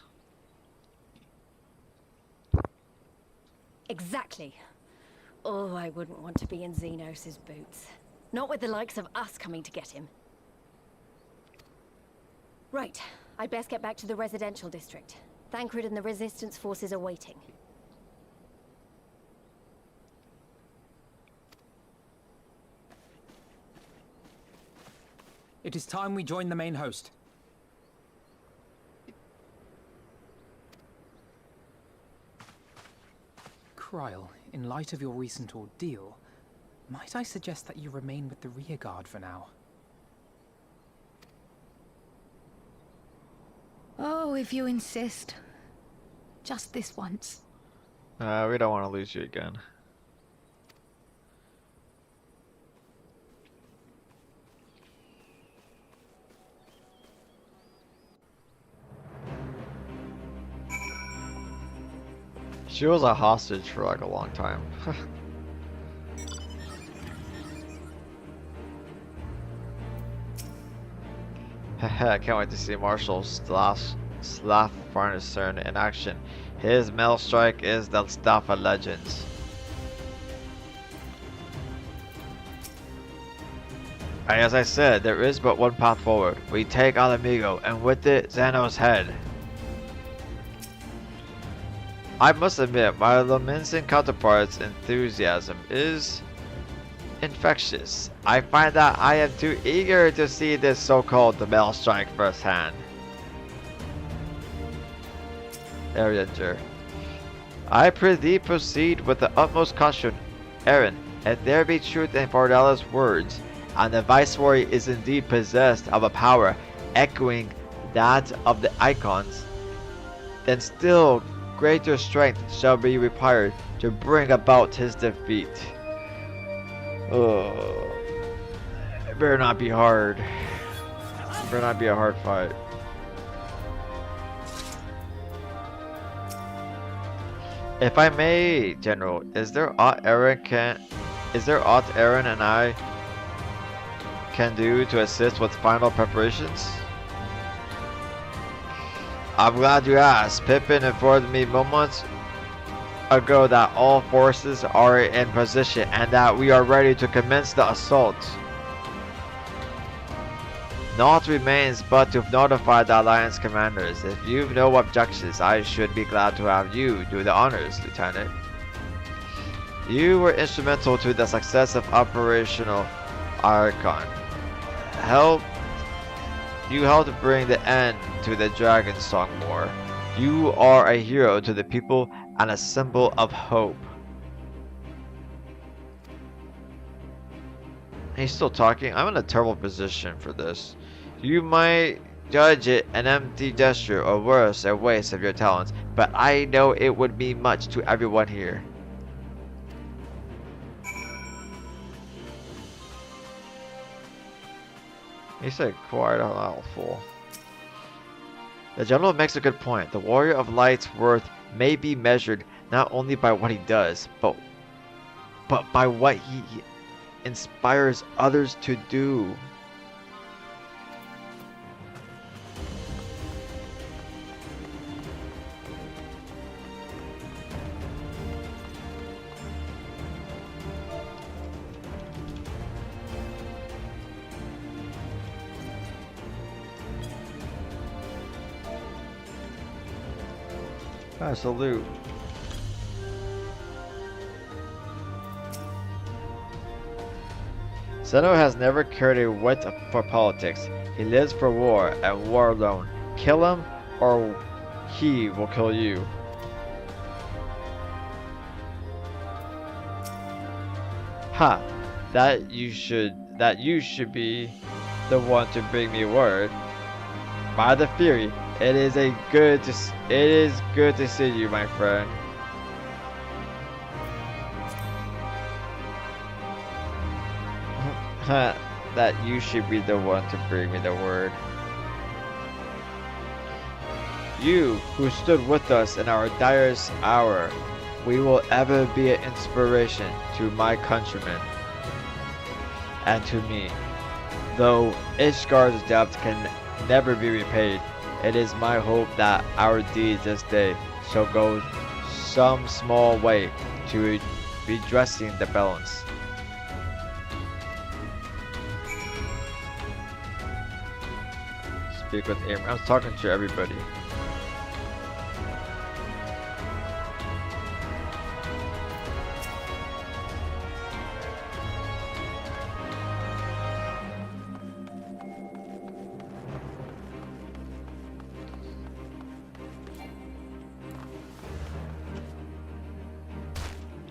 Exactly. Oh, I wouldn't want to be in Xenos' boots. Not with the likes of us coming to get him. Right, I'd best get back to the residential district. Thancred and the Resistance forces are waiting. It is time we join the main host. Kryl, in light of your recent ordeal, might I suggest that you remain with the rearguard for now? Oh, if you insist. Just this once. We don't want to lose you again. She was a hostage for like a long time. I can't wait to see Marshal Slaffarnesson in action. His metal strike is the stuff of legends. As I said, there is but one path forward. We take Alamigo, and with it, Xano's head. I must admit, my Lumensian counterpart's enthusiasm is infectious. I find that I am too eager to see this so-called metal strike firsthand. Arianger. I prithee proceed with the utmost caution, Aaron. If there be truth in Fardalla's words, and the Viceroy is indeed possessed of a power echoing that of the Icons, then still greater strength shall be required to bring about his defeat. Oh, it better not be hard. It better not be a hard fight. If I may, General, is there aught Aaron and I can do to assist with final preparations? I'm glad you asked. Pippin informed me moments ago that all forces are in position and that we are ready to commence the assault. Naught remains but to notify the Alliance commanders. If you've no objections, I should be glad to have you do the honors, Lieutenant. You were instrumental to the success of Operational Archon. You helped bring the end to the Dragon Song War. You are a hero to the people and a symbol of hope. He's still talking. I'm in a terrible position for this. You might judge it an empty gesture or worse, a waste of your talents, but I know it would mean much to everyone here. He said quite a mouthful. The general makes a good point. The warrior of light's worth may be measured not only by what he does, but by what he inspires others to do. Salute. Zeno has never cared a whit for politics. He lives for war and war alone. Kill him or he will kill you. Ha! That you should be the one to bring me word. By the Fury, it is good to see you, my friend. That you should be the one to bring me the word. You who stood with us in our direst hour, we will ever be an inspiration to my countrymen and to me. Though Ishgar's debt can never be repaid, it is my hope that our deeds this day shall go some small way to redressing the balance. Speak with aim. I was talking to everybody.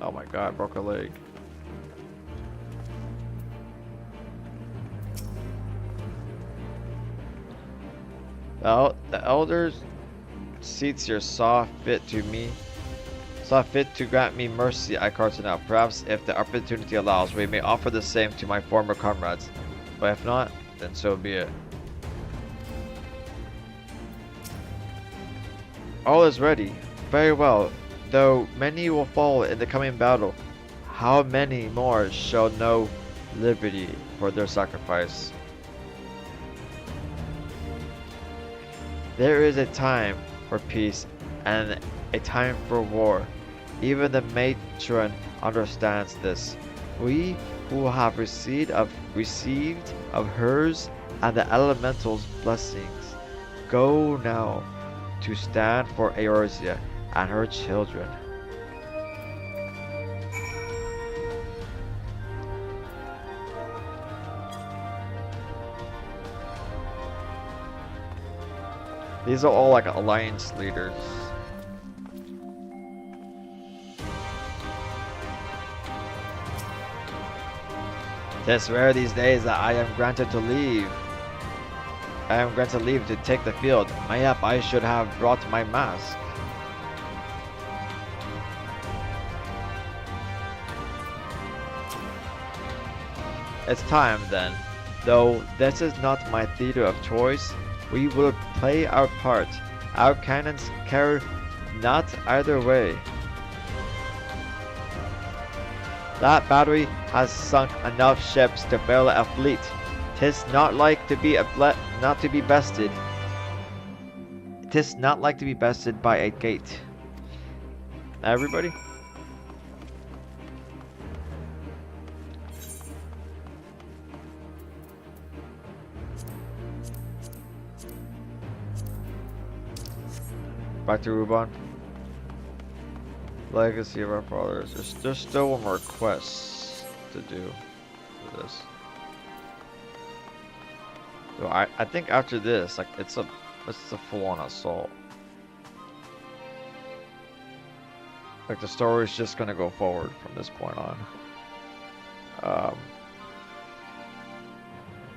Oh my god, I broke a leg. The elders seats here saw fit to grant me mercy at Cartagena. Perhaps if the opportunity allows, we may offer the same to my former comrades. But if not, then so be it. All is ready. Very well. Though many will fall in the coming battle, how many more shall know liberty for their sacrifice? There is a time for peace and a time for war. Even the matron understands this. We who have received of hers and the elemental's blessings go now to stand for Eorzea and her children. These are all like alliance leaders. Tis rare these days that I am granted leave to take the field. Mayhap I should have brought my mask. It's time then. Though this is not my theater of choice, we will play our part. Our cannons care not either way. That battery has sunk enough ships to fill a fleet. 'Tis not like to be bested. 'Tis not like to be bested by a gate. Everybody? Back to Ruban. Legacy of our fathers. There's still one more quest to do for this. So I think after this, like it's a full-on assault. Like the story is just gonna go forward from this point on.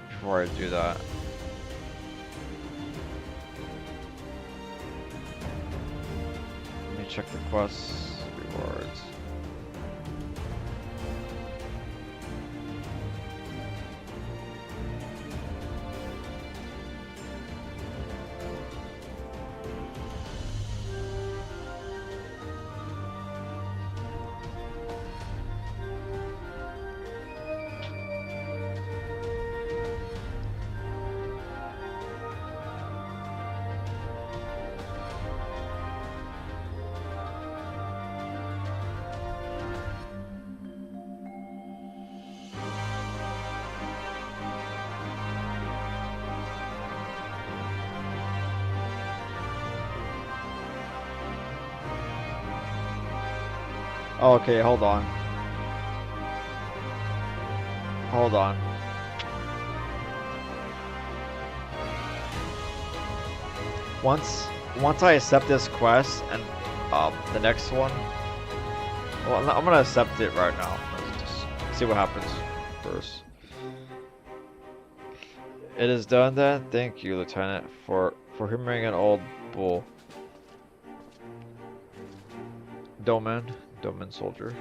Before I do that. Check the quests, rewards. Okay, hold on. Hold on. Once I accept this quest and the next one, well, I'm gonna accept it right now. Let's just see what happens first. It is done then. Thank you, Lieutenant, for humoring an old bull. Domain soldier.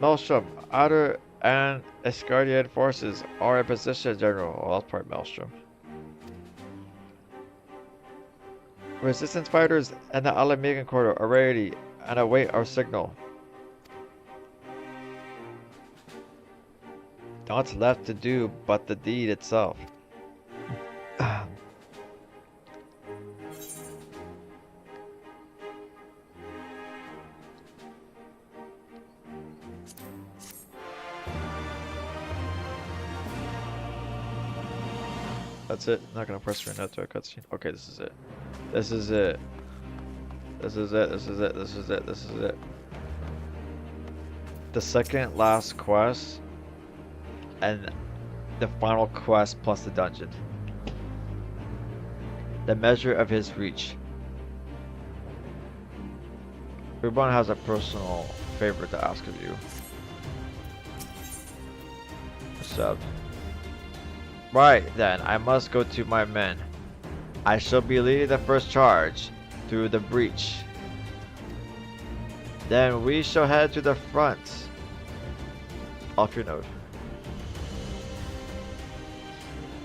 Maelstrom, Outer and Escardian forces are in position, General. Oh, that's part Maelstrom. Resistance fighters and the Alamigan corridor are ready and await our signal. Not left to do but the deed itself. That's it. Not gonna press renew to a cutscene. Okay, this is it. This is it. This is it. This is it. This is it. This is it. The second last quest and the final quest plus the dungeon. The measure of his reach. Everyone has a personal favor to ask of you. Sub. Right then, I must go to my men. I shall be leading the first charge through the breach. Then we shall head to the front. Off your note.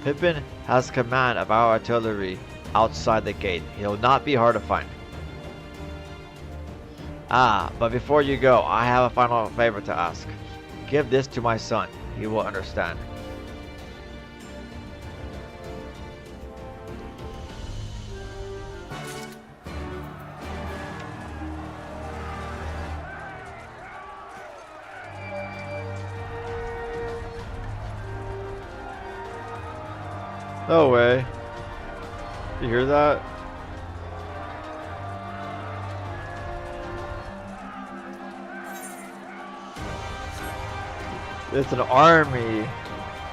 Pippin has command of our artillery outside the gate. He'll not be hard to find. Ah, but before you go, I have a final favor to ask. Give this to my son. He will understand. No way. You hear that? It's an army.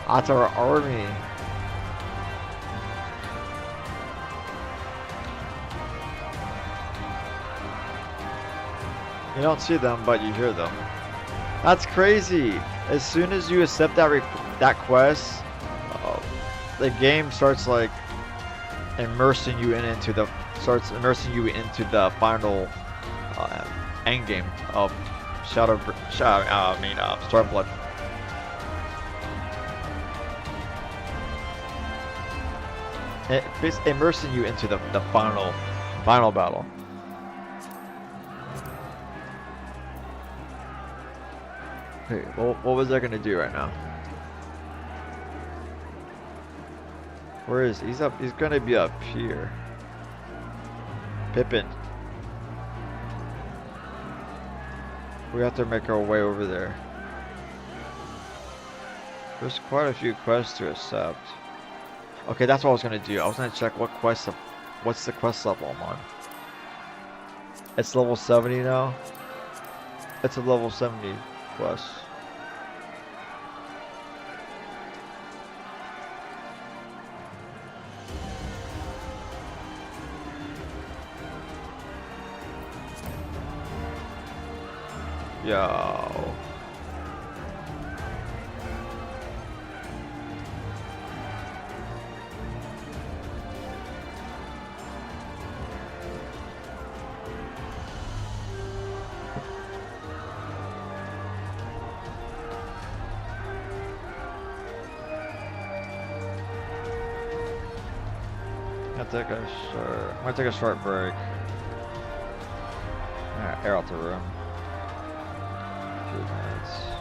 That's our army. You don't see them, but you hear them. That's crazy. As soon as you accept that quest, the game starts like immersing you into the final end game of Stormblood. It's immersing you into the final battle. Okay, well, what was I gonna do right now? Where is he? He's up? He's gonna be up here. Pippin. We have to make our way over there. There's quite a few quests to accept. Okay, that's what I was gonna do. I was gonna check what's the quest level I'm on. It's level 70 now. It's a level 70 quest. Yo. I'm gonna take a short break. Air out the room. 2 minutes.